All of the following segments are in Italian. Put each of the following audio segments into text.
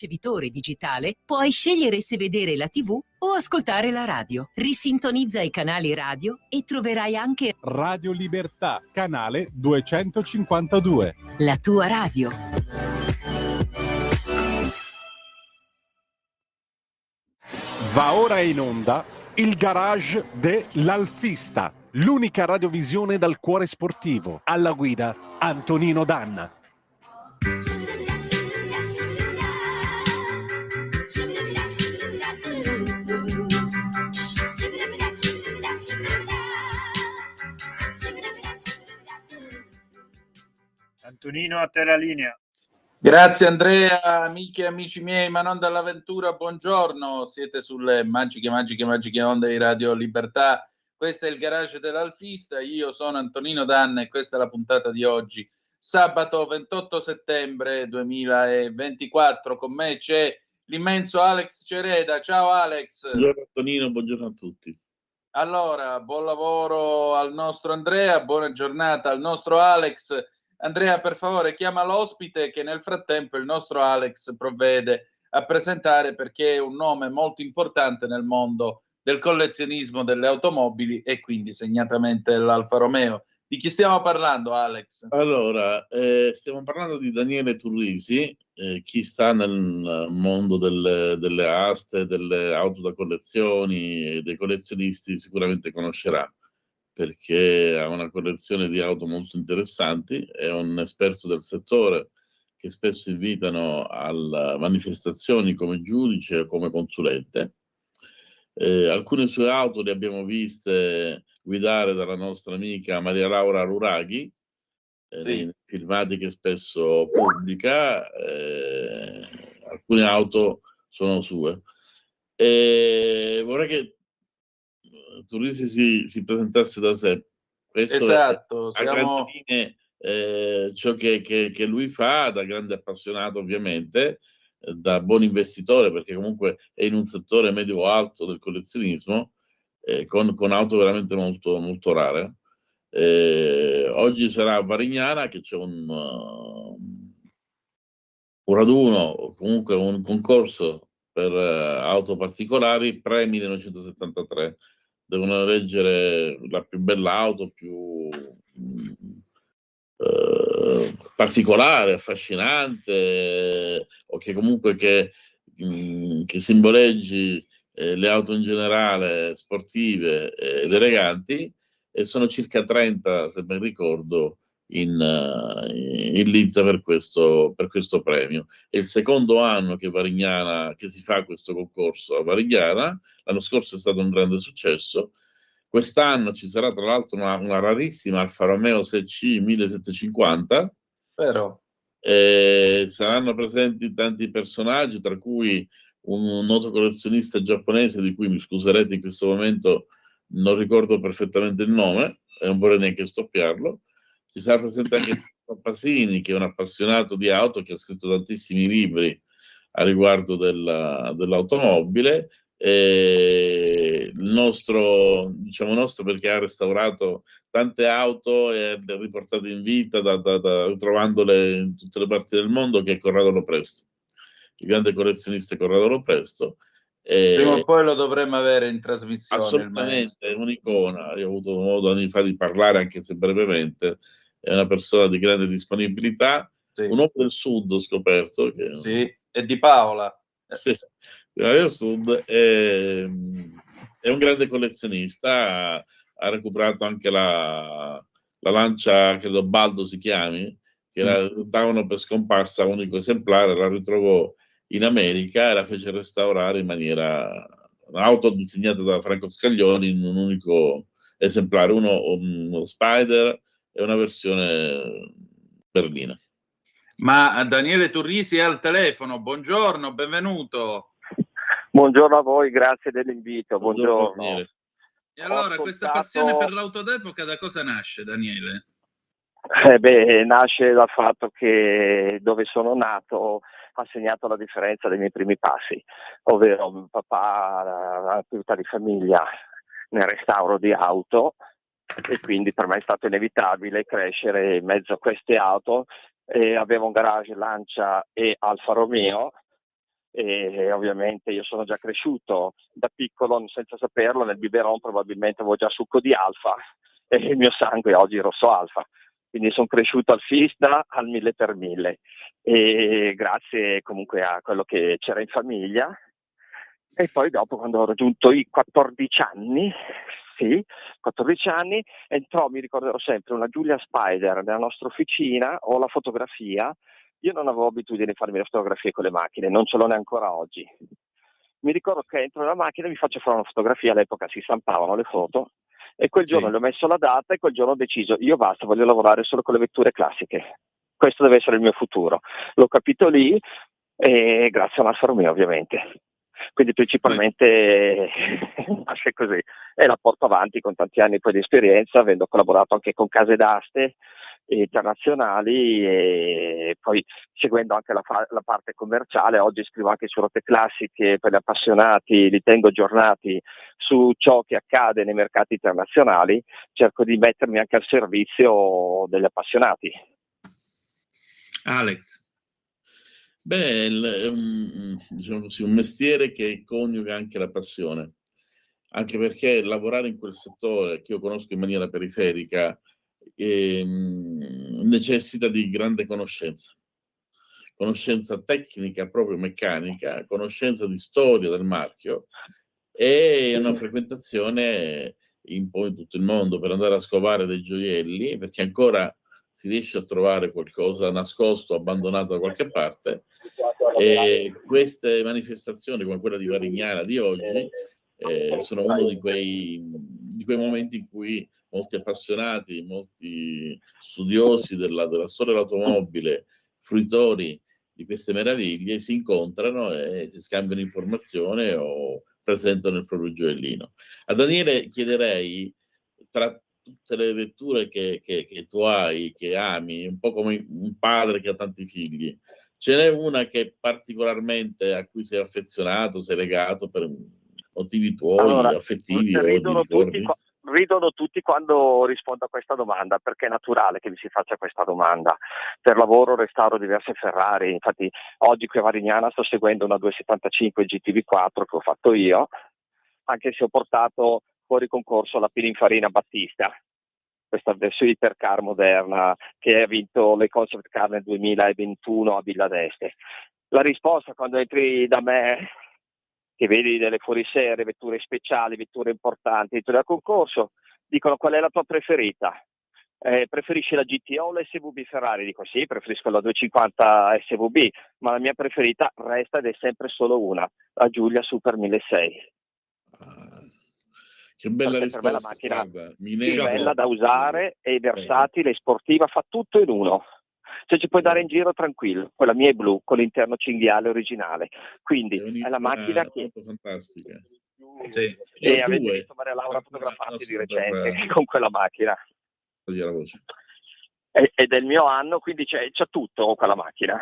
ricevitore digitale, puoi scegliere se vedere la TV o ascoltare la radio. Risintonizza i canali radio e troverai anche Radio Libertà, canale 252. la tua radio. Va ora in onda il garage dell'Alfista, l'unica radiovisione dal cuore sportivo. Alla guida Antonino Danna. Antonino, a te la linea. Grazie Andrea, amiche e amici miei, ma non dall'avventura, buongiorno, siete sulle magiche onde di Radio Libertà. Questo è il garage dell'Alfista, io sono Antonino Danna e questa è la puntata di oggi, sabato 28 settembre 2024. Con me c'è l'immenso Alex Cereda. Ciao Alex. Buongiorno Antonino, buongiorno a tutti. Allora, buon lavoro al nostro Andrea, buona giornata al nostro Alex. Andrea, per favore, chiama l'ospite che nel frattempo il nostro Alex provvede a presentare, perché è un nome molto importante nel mondo del collezionismo delle automobili e quindi segnatamente l'Alfa Romeo. Di chi stiamo parlando, Alex? Allora, stiamo parlando di Daniele Turrisi. Chi sta nel mondo delle aste, delle auto da collezioni e dei collezionisti sicuramente conoscerà, perché ha una collezione di auto molto interessanti, è un esperto del settore che spesso invitano a manifestazioni come giudice o come consulente. Alcune sue auto le abbiamo viste guidare dalla nostra amica Maria Laura Ruraghi, nei filmati che spesso pubblica. Alcune auto sono sue. Vorrei che Turrisi si presentasse da sé. Questo esatto, è a grandi linee ciò che lui fa, da grande appassionato ovviamente, da buon investitore, perché comunque è in un settore medio-alto del collezionismo, con auto veramente molto, molto rare. Oggi sarà a Varignana che c'è un raduno, o comunque un concorso per auto particolari pre-1973. Devono eleggere la più bella auto, più particolare, affascinante, o che comunque che simboleggi le auto in generale, sportive ed eleganti, e sono circa 30, se ben ricordo, in lizza per questo premio. È il secondo anno che si fa questo concorso a Varignana. L'anno scorso è stato un grande successo. Quest'anno ci sarà tra l'altro una rarissima Alfa Romeo 6C 1750. Vero. Saranno presenti tanti personaggi, tra cui un noto collezionista giapponese di cui mi scuserete in questo momento non ricordo perfettamente il nome e non vorrei neanche stoppiarlo. Ci sarà presente anche Pasini, che è un appassionato di auto, che ha scritto tantissimi libri a riguardo dell'automobile. Il nostro perché ha restaurato tante auto e le ha riportate in vita trovandole in tutte le parti del mondo, che è Corrado Lopresto, il grande collezionista Corrado Lopresto. Prima o poi lo dovremmo avere in trasmissione. Assolutamente, è un'icona. Io ho avuto modo anni fa di parlare, anche se brevemente. È una persona di grande disponibilità, un uomo del Sud, ho scoperto. Sì, è di Paola. Sì, del Sud, è un grande collezionista. Ha recuperato anche la Lancia, credo Baldo si chiami, che davano per scomparsa, unico esemplare, la ritrovò in America e la fece restaurare in maniera, un'auto disegnata da Franco Scaglioni in un unico esemplare, uno Spider e una versione berlina. Ma Daniele Turrisi è al telefono. Buongiorno, benvenuto. Buongiorno a voi, grazie dell'invito. Buongiorno. E allora, questa passione per l'auto d'epoca da cosa nasce, Daniele? Nasce dal fatto che dove sono nato ha segnato la differenza dei miei primi passi, ovvero mio papà ha attività di famiglia nel restauro di auto, e quindi per me è stato inevitabile crescere in mezzo a queste auto. Avevo un garage Lancia e Alfa Romeo, e ovviamente io sono già cresciuto da piccolo, senza saperlo, nel biberon probabilmente avevo già succo di alfa e il mio sangue oggi è rosso alfa, quindi sono cresciuto al Fista al 1000 per 1000 e grazie comunque a quello che c'era in famiglia. E poi dopo, quando ho raggiunto i 14 anni, sì, 14 anni, entrò, mi ricorderò sempre, una Giulia Spider nella nostra officina, ho la fotografia. Io non avevo abitudine di farmi le fotografie con le macchine, non ce l'ho neanche ancora oggi. Mi ricordo che entro nella macchina e mi faccio fare una fotografia, all'epoca si stampavano le foto, e quel giorno Sì. le ho messo la data e quel giorno ho deciso, io basta, voglio lavorare solo con le vetture classiche. Questo deve essere il mio futuro. L'ho capito lì e grazie a un Alfa Romeo ovviamente. Quindi principalmente nasce così e la porto avanti con tanti anni poi di esperienza, avendo collaborato anche con case d'aste internazionali e poi seguendo anche la parte commerciale. Oggi scrivo anche su Rotte Classiche per gli appassionati, li tengo aggiornati su ciò che accade nei mercati internazionali, cerco di mettermi anche al servizio degli appassionati. Alex. Beh, è diciamo così, un mestiere che coniuga anche la passione, anche perché lavorare in quel settore, che io conosco in maniera periferica, necessita di grande conoscenza tecnica, proprio meccanica, conoscenza di storia del marchio e una frequentazione un po' in tutto il mondo per andare a scovare dei gioielli, perché ancora si riesce a trovare qualcosa nascosto, abbandonato da qualche parte, e queste manifestazioni come quella di Varignana di oggi sono uno di quei momenti in cui molti appassionati, molti studiosi della storia dell'automobile, fruitori di queste meraviglie, si incontrano e si scambiano informazioni o presentano il proprio gioiellino. A Daniele chiederei, tra tutte le vetture che tu hai, che ami, un po' come un padre che ha tanti figli, ce n'è una che particolarmente a cui sei affezionato, sei legato per motivi tuoi, affettivi o di ricordi? Ridono tutti quando rispondo a questa domanda, perché è naturale che mi si faccia questa domanda. Per lavoro restauro diverse Ferrari, infatti oggi qui a Varignana sto seguendo una 275 GTV4 che ho fatto io, anche se ho portato fuori concorso la Pininfarina Battista, questa versione ipercar moderna che ha vinto le concept car nel 2021 a Villa d'Este. La risposta quando entri da me, che vedi delle fuoriserie, vetture speciali, vetture importanti, vetture da concorso, dicono qual è la tua preferita? Preferisci la GTO o la SVB Ferrari? Dico sì, preferisco la 250 SVB, ma la mia preferita resta ed è sempre solo una, la Giulia Super 1600. Che bella perché risposta, per me la macchina guarda, è bella da usare, è versatile, è sportiva, fa tutto in uno. Cioè ci puoi dare in giro tranquillo, quella mia è blu, con l'interno cinghiale originale. Quindi è la macchina che... fantastica. Sì. E avete visto Maria Laura fotografati di recente con quella macchina. La voce. Ed è il mio anno, quindi c'è tutto quella macchina.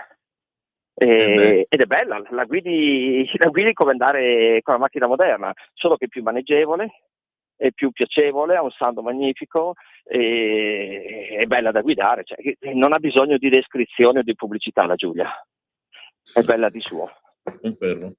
Ed è bella, la guidi come andare con la macchina moderna, solo che è più maneggevole, è più piacevole, ha un sound magnifico, è bella da guidare, cioè, non ha bisogno di descrizione o di pubblicità la Giulia, è bella di suo. Confermo.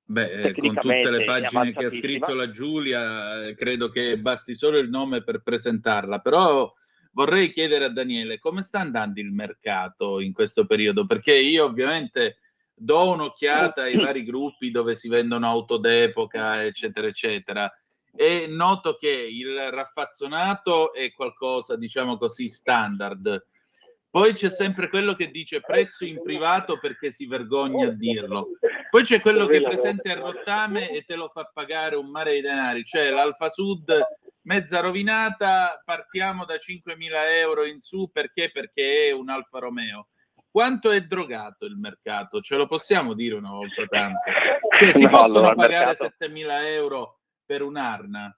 Beh, con tutte le pagine che ha scritto la Giulia, credo che basti solo il nome per presentarla, però vorrei chiedere a Daniele come sta andando il mercato in questo periodo, perché io ovviamente do un'occhiata ai vari gruppi dove si vendono auto d'epoca, eccetera, eccetera, e noto che il raffazzonato è qualcosa, diciamo così, standard. Poi c'è sempre quello che dice prezzo in privato perché si vergogna a dirlo. Poi c'è quello che presenta il rottame e te lo fa pagare un mare di denari, cioè l'Alfa Sud mezza rovinata, partiamo da 5.000 euro in su, perché è un Alfa Romeo. Quanto è drogato il mercato? Ce lo possiamo dire una volta tanto? Cioè si possono pagare 7.000 euro per un'Arna?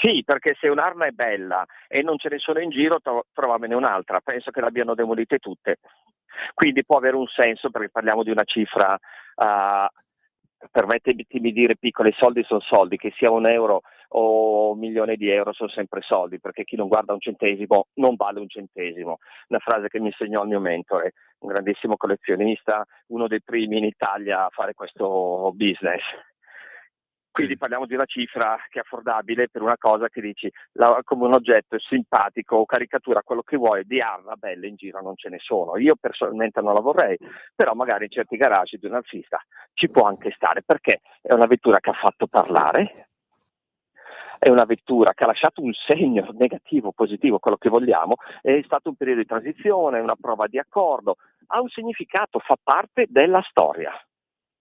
Sì, perché se un'Arna è bella e non ce ne sono in giro, trovamene un'altra. Penso che le abbiano demolite tutte. Quindi può avere un senso, perché parliamo di una cifra, permettetemi di dire piccola, i soldi sono soldi, che sia 1 euro o 1.000.000 di euro sono sempre soldi, perché chi non guarda un centesimo non vale un centesimo. Una frase che mi insegnò il mio mentore, un grandissimo collezionista, uno dei primi in Italia a fare questo business. Quindi parliamo di una cifra che è affordabile per una cosa che dici come un oggetto è simpatico o caricatura quello che vuoi, di arma belle in giro non ce ne sono. Io personalmente non la vorrei, però magari in certi garage di un alfista ci può anche stare, perché è una vettura che ha fatto parlare, è una vettura che ha lasciato un segno negativo, positivo, quello che vogliamo, è stato un periodo di transizione, una prova di accordo, ha un significato, fa parte della storia.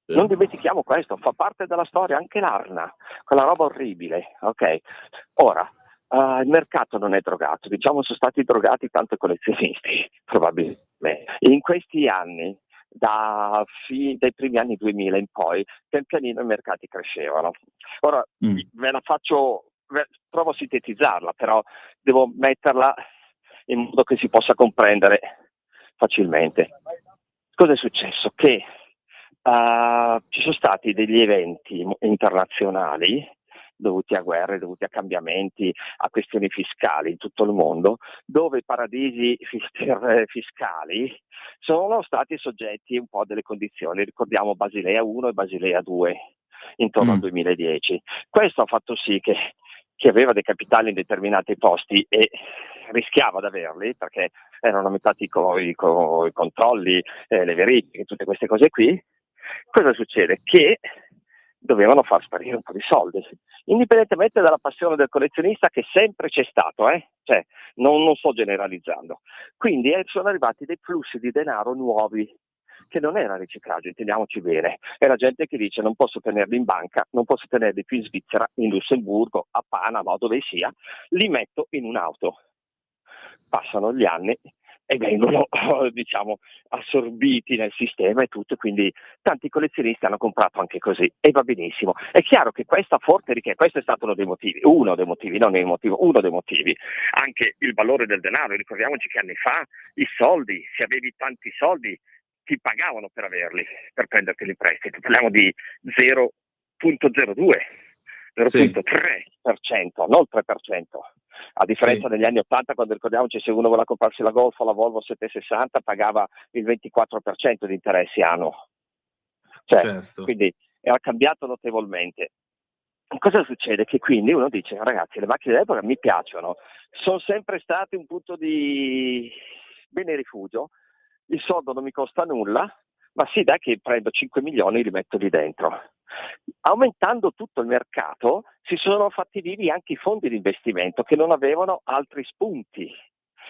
Non dimentichiamo questo, fa parte della storia anche l'Arna, quella roba orribile, ok? Ora, il mercato non è drogato, diciamo sono stati drogati tanti collezionisti, probabilmente. In questi anni, dai primi anni 2000 in poi, pian pianino i mercati crescevano. Ora, ve la faccio, provo a sintetizzarla, però devo metterla in modo che si possa comprendere facilmente. Cosa è successo? Che ci sono stati degli eventi internazionali dovuti a guerre, dovuti a cambiamenti, a questioni fiscali in tutto il mondo, dove i paradisi fiscali sono stati soggetti un po' delle condizioni. Ricordiamo Basilea 1 e Basilea 2 intorno al 2010. Questo ha fatto sì che chi aveva dei capitali in determinati posti e rischiava di averli, perché erano aumentati i controlli, le verifiche, tutte queste cose qui. Cosa succede? Che dovevano far sparire un po' di soldi, indipendentemente dalla passione del collezionista che sempre c'è stato, cioè, non sto generalizzando. Quindi sono arrivati dei flussi di denaro nuovi, che non era riciclaggio, intendiamoci bene, era gente che dice non posso tenerli in banca, non posso tenerli qui in Svizzera, in Lussemburgo, a Panama o dove sia, li metto in un'auto. Passano gli anni e vengono diciamo assorbiti nel sistema e tutto, quindi tanti collezionisti hanno comprato anche così e va benissimo. È chiaro che questa forte richiesta, questo è stato uno dei motivi, anche il valore del denaro. Ricordiamoci che anni fa i soldi, se avevi tanti soldi ti pagavano per averli, per prenderti in prestito, parliamo di 0,02, 0,3%, non il 3%. A differenza degli anni 80, quando ricordiamoci, se uno voleva comprarsi la Golf o la Volvo 760 pagava il 24% di interessi annuo. Quindi era cambiato notevolmente. Cosa succede? Che quindi uno dice, ragazzi, le macchine d'epoca mi piacciono, sono sempre state un punto di bene rifugio, il soldo non mi costa nulla, ma sì, dai che prendo 5 milioni e li metto lì dentro. Aumentando tutto il mercato si sono fatti vivi anche i fondi di investimento che non avevano altri spunti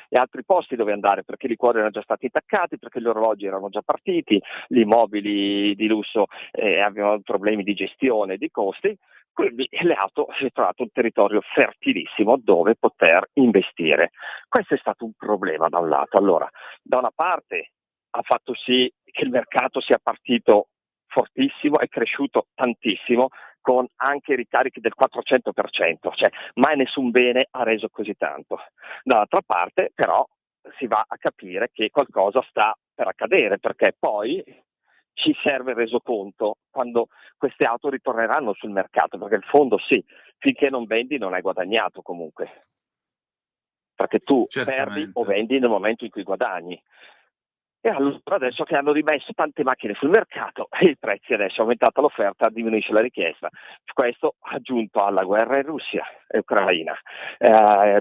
e altri posti dove andare, perché i liquori erano già stati attaccati, perché gli orologi erano già partiti, gli immobili di lusso avevano problemi di gestione, di costi, quindi le auto si è trovato un territorio fertilissimo dove poter investire. Questo è stato un problema da un lato. Allora, da una parte ha fatto sì che il mercato sia partito fortissimo, è cresciuto tantissimo, con anche ricarichi del 400%, cioè mai nessun bene ha reso così tanto. Dall'altra parte però si va a capire che qualcosa sta per accadere, perché poi ci serve il resoconto quando queste auto ritorneranno sul mercato, perché il fondo sì, finché non vendi non hai guadagnato comunque, perché tu perdi o vendi nel momento in cui guadagni. E allora adesso che hanno rimesso tante macchine sul mercato e i prezzi adesso, è aumentata l'offerta, diminuisce la richiesta. Questo aggiunto alla guerra in Russia e Ucraina,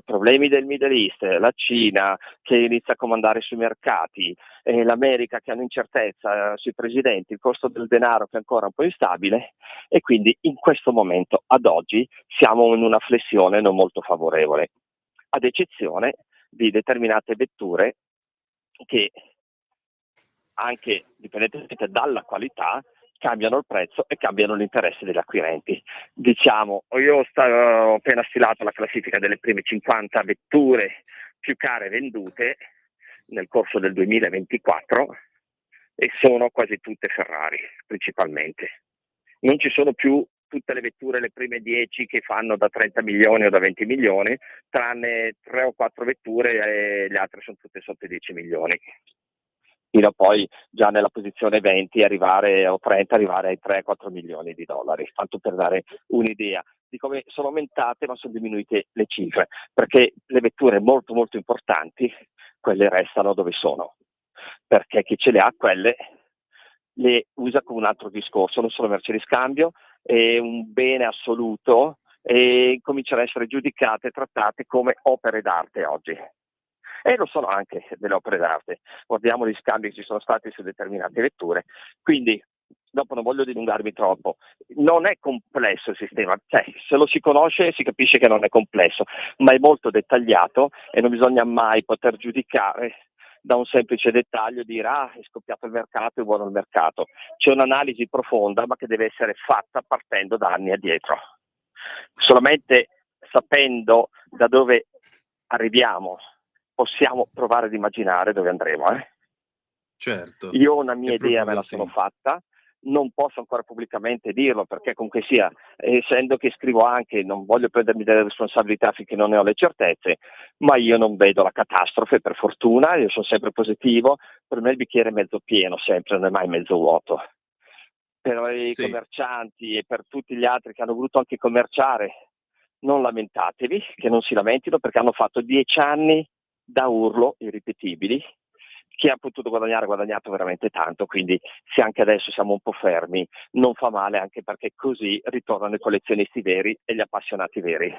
problemi del Middle East, la Cina che inizia a comandare sui mercati, l'America che ha un'incertezza sui presidenti, il costo del denaro che è ancora un po' instabile, e quindi in questo momento ad oggi siamo in una flessione non molto favorevole, ad eccezione di determinate vetture che anche dipendentemente dalla qualità cambiano il prezzo e cambiano l'interesse degli acquirenti. Diciamo, io ho appena stilato la classifica delle prime 50 vetture più care vendute nel corso del 2024 e sono quasi tutte Ferrari principalmente. Non ci sono più tutte le vetture, le prime 10 che fanno da 30 milioni o da 20 milioni, tranne 3 o 4 vetture e le altre sono tutte sotto i 10 milioni. fino a poi già nella posizione 20 arrivare, o 30 arrivare ai 3-4 milioni di dollari, tanto per dare un'idea di come sono aumentate ma sono diminuite le cifre, perché le vetture molto molto importanti, quelle restano dove sono, perché chi ce le ha quelle le usa come un altro discorso, non sono merci di scambio, è un bene assoluto e cominciano a essere giudicate e trattate come opere d'arte oggi. E lo sono anche delle opere d'arte. Guardiamo gli scambi che ci sono stati su determinate vetture. Quindi, dopo non voglio dilungarmi troppo, non è complesso il sistema, cioè, se lo si conosce si capisce che non è complesso, ma è molto dettagliato e non bisogna mai poter giudicare da un semplice dettaglio e dire è scoppiato il mercato, è buono il mercato. C'è un'analisi profonda ma che deve essere fatta partendo da anni addietro. Solamente sapendo da dove arriviamo possiamo provare ad immaginare dove andremo. Certo. Io ho una mia È idea, proprio me la così. sono fatta, non posso ancora pubblicamente dirlo perché comunque sia, essendo che scrivo anche, non voglio prendermi delle responsabilità finché non ne ho le certezze, ma io non vedo la catastrofe, per fortuna, io sono sempre positivo, per me il bicchiere è mezzo pieno sempre, non è mai mezzo vuoto. Per i Sì. commercianti e per tutti gli altri che hanno voluto anche commerciare, non lamentatevi, che non si lamentino perché hanno fatto 10 anni da urlo irripetibili. Chi ha potuto guadagnare ha guadagnato veramente tanto, quindi se anche adesso siamo un po' fermi non fa male, anche perché così ritornano i collezionisti veri e gli appassionati veri.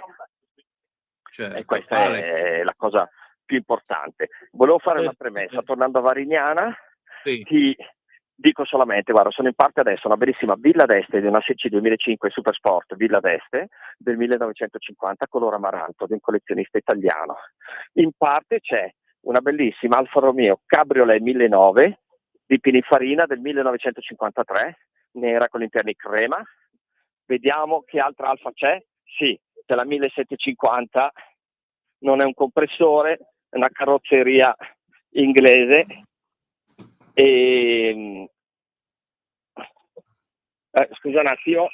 Certo. E questa Alex, è la cosa più importante. Volevo fare una premessa, tornando a Varignana, sì. ti dico solamente, guarda, sono in parte adesso una bellissima Villa d'Este di una SC 2005 Super Sport Villa d'Este del 1950 color amaranto di un collezionista italiano. In parte c'è una bellissima Alfa Romeo Cabriolet 1009 di Pininfarina del 1953, nera con gli interni crema. Vediamo che altra Alfa c'è? Sì, c'è la 1750, non è un compressore, è una carrozzeria inglese. Scusa un attimo,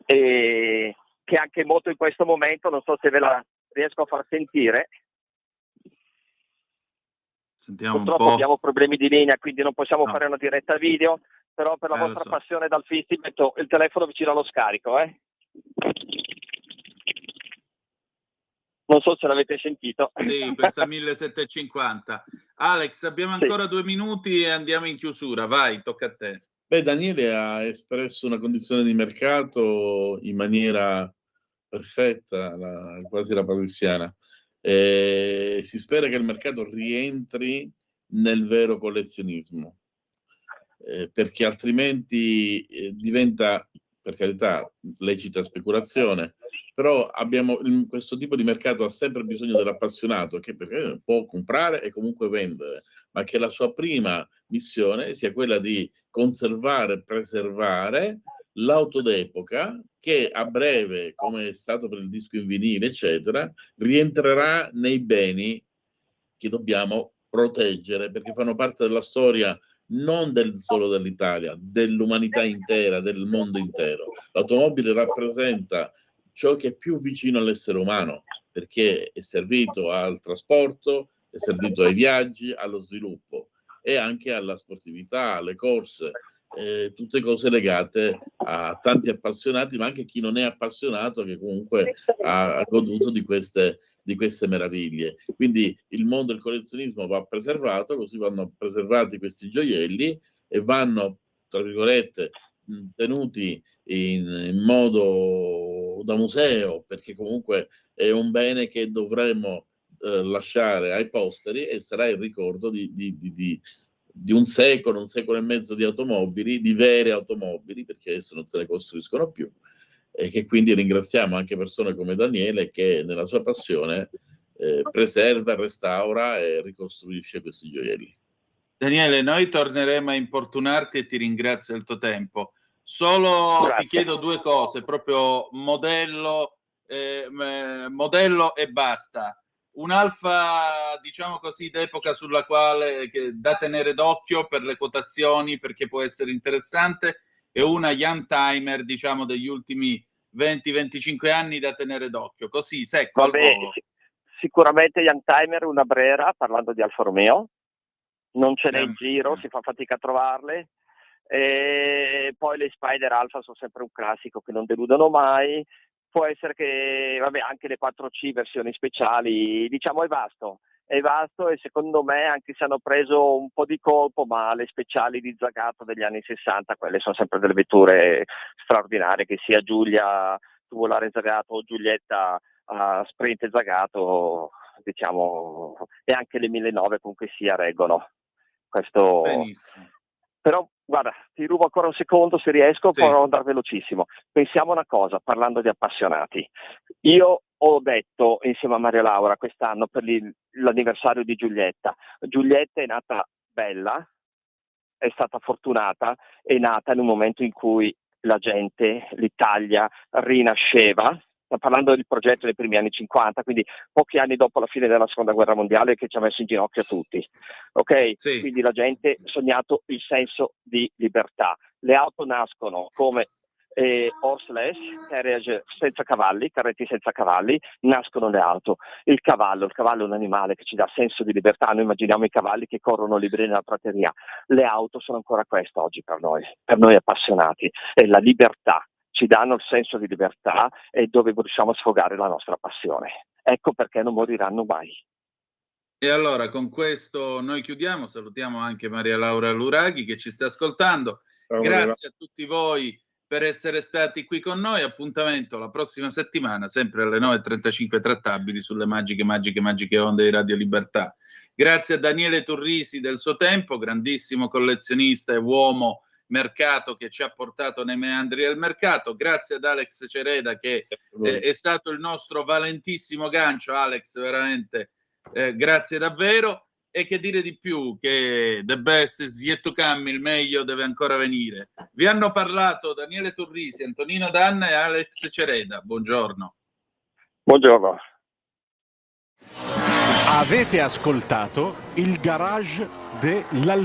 che è anche molto in questo momento, non so se ve la riesco a far sentire. Sentiamo Purtroppo un po'. abbiamo problemi di linea, quindi non possiamo No. fare una diretta video, però per la Lo vostra so. passione dal fissi metto il telefono vicino allo scarico. Non so se l'avete sentito. Sì, questa 1750. Alex, abbiamo ancora 2 minuti e andiamo in chiusura. Vai, tocca a te. Beh, Daniele ha espresso una condizione di mercato in maniera perfetta, quasi lapalissiana. Si spera che il mercato rientri nel vero collezionismo, perché altrimenti diventa, per carità, lecita speculazione, però abbiamo questo tipo di mercato ha sempre bisogno dell'appassionato che può comprare e comunque vendere, ma che la sua prima missione sia quella di conservare, preservare l'auto d'epoca che a breve, come è stato per il disco in vinile, eccetera, rientrerà nei beni che dobbiamo proteggere perché fanno parte della storia non solo dell'Italia, dell'umanità intera, del mondo intero. L'automobile rappresenta ciò che è più vicino all'essere umano perché è servito al trasporto, è servito ai viaggi, allo sviluppo e anche alla sportività, alle corse, tutte cose legate a tanti appassionati, ma anche chi non è appassionato che comunque ha goduto di queste meraviglie. Quindi il mondo del collezionismo va preservato, così vanno preservati questi gioielli e vanno, tra virgolette, tenuti in modo da museo, perché comunque è un bene che dovremmo lasciare ai posteri e sarà il ricordo di un secolo e mezzo di automobili, di vere automobili, perché adesso non se ne costruiscono più, e che quindi ringraziamo anche persone come Daniele che nella sua passione preserva, restaura e ricostruisce questi gioielli. Daniele, noi torneremo a importunarti e ti ringrazio del tuo tempo. Solo Grazie. ti chiedo 2 cose, proprio modello e basta. Un'Alfa, diciamo così, d'epoca sulla quale da tenere d'occhio per le quotazioni, perché può essere interessante, e una Young Timer, diciamo, degli ultimi 20-25 anni da tenere d'occhio. Così, secco, al Vabbè, volo. Sicuramente Youngtimer, una Brera, parlando di Alfa Romeo, non ce n'è in giro, si fa fatica a trovarle. E poi le Spider Alpha sono sempre un classico che non deludono mai. Può essere che, vabbè, anche le 4C versioni speciali, diciamo, è vasto e secondo me, anche se hanno preso un po' di colpo, ma le speciali di Zagato degli anni 60, quelle sono sempre delle vetture straordinarie, che sia Giulia Tubolare Zagato o Giulietta Sprint Zagato, diciamo, e anche le 1009 comunque sia reggono questo. Benissimo. Però guarda, ti rubo ancora un secondo se riesco, Sì. poi andare velocissimo. Pensiamo una cosa, parlando di appassionati. Io ho detto insieme a Maria Laura quest'anno per l'anniversario di Giulietta. Giulietta è nata bella, è stata fortunata, è nata in un momento in cui la gente, l'Italia rinasceva. Sto parlando del progetto dei primi anni 50, quindi pochi anni dopo la fine della seconda guerra mondiale, che ci ha messo in ginocchio tutti. Ok? Sì. Quindi la gente ha sognato il senso di libertà. Le auto nascono come horseless, carriage senza cavalli, carretti senza cavalli, nascono le auto. Il cavallo è un animale che ci dà senso di libertà. Noi immaginiamo i cavalli che corrono liberi nella prateria. Le auto sono ancora questo oggi per noi appassionati, è la libertà. Ci danno il senso di libertà e dove riusciamo a sfogare la nostra passione. Ecco perché non moriranno mai. E allora con questo noi chiudiamo, salutiamo anche Maria Laura Luraghi che ci sta ascoltando. Grazie a tutti voi per essere stati qui con noi. Appuntamento la prossima settimana, sempre alle 9:35 trattabili sulle magiche onde di Radio Libertà. Grazie a Daniele Turrisi del suo tempo, grandissimo collezionista e uomo mercato che ci ha portato nei meandri del mercato. Grazie ad Alex Cereda che è stato il nostro valentissimo gancio. Alex, veramente grazie davvero. E che dire di più, che the best is yet to come, il meglio deve ancora venire. Vi hanno parlato Daniele Turrisi, Antonino Danna e Alex Cereda. Buongiorno. Buongiorno. Avete ascoltato il garage dell'Alfista.